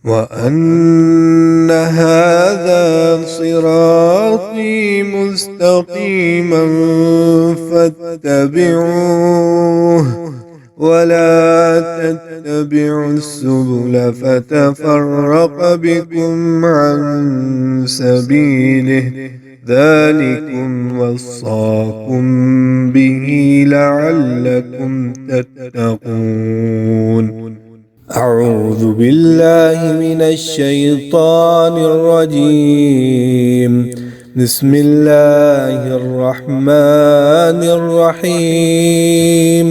وأن هذا صراطي مستقيما فاتبعوه ولا تتبعوا السبل فتفرق بكم عن سبيله ذلكم وصاكم به لعلكم تتقون. أعوذ بالله من الشيطان الرجيم. بسم الله الرحمن الرحيم.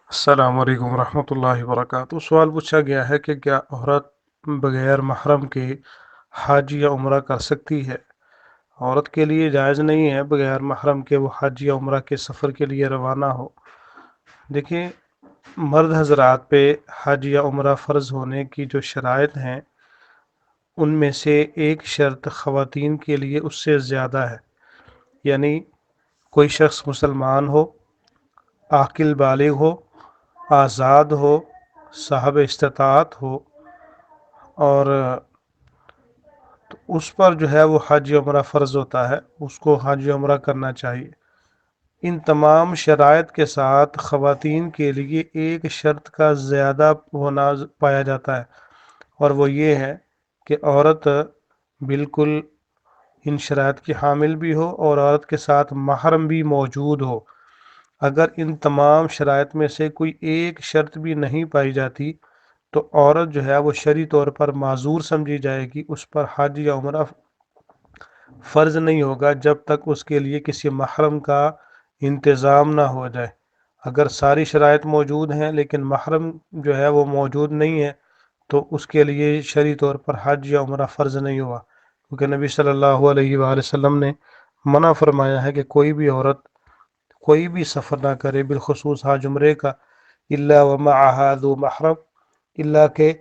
السلام علیکم ورحمۃ اللہ وبرکاتہ۔ سوال پوچھا گیا ہے کہ کیا عورت بغیر محرم کے حج یا عمرہ کر سکتی ہے؟ عورت کے لیے جائز نہیں ہے بغیر محرم کے وہ حج یا عمرہ کے سفر کے لیے روانہ ہو۔ دیکھیں، مرد حضرات پہ حج یا عمرہ فرض ہونے کی جو شرائط ہیں ان میں سے ایک شرط خواتین کے لیے اس سے زیادہ ہے، یعنی کوئی شخص مسلمان ہو، عاقل بالغ ہو، آزاد ہو، صاحب استطاعت ہو، اور اس پر جو ہے وہ حج یا عمرہ فرض ہوتا ہے، اس کو حج یا عمرہ کرنا چاہیے۔ ان تمام شرائط کے ساتھ خواتین کے لیے ایک شرط کا زیادہ ہونا پایا جاتا ہے، اور وہ یہ ہے کہ عورت بالکل ان شرائط کی حامل بھی ہو اور عورت کے ساتھ محرم بھی موجود ہو۔ اگر ان تمام شرائط میں سے کوئی ایک شرط بھی نہیں پائی جاتی تو عورت جو ہے وہ شرعی طور پر معذور سمجھی جائے گی، اس پر حج یا عمرہ فرض نہیں ہوگا جب تک اس کے لیے کسی محرم کا انتظام نہ ہو جائے۔ اگر ساری شرائط موجود ہیں لیکن محرم جو ہے وہ موجود نہیں ہے تو اس کے لیے شرعی طور پر حج یا عمرہ فرض نہیں ہوا، کیونکہ نبی صلی اللہ علیہ وآلہ وسلم نے منع فرمایا ہے کہ کوئی بھی عورت کوئی بھی سفر نہ کرے، بالخصوص حج عمرے کا، الا ومعها ذو محرم، الا کہ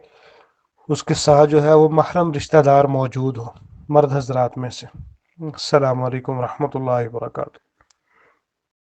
اس کے ساتھ جو ہے وہ محرم رشتہ دار موجود ہو مرد حضرات میں سے۔ السلام علیکم ورحمۃ اللہ وبرکاتہ۔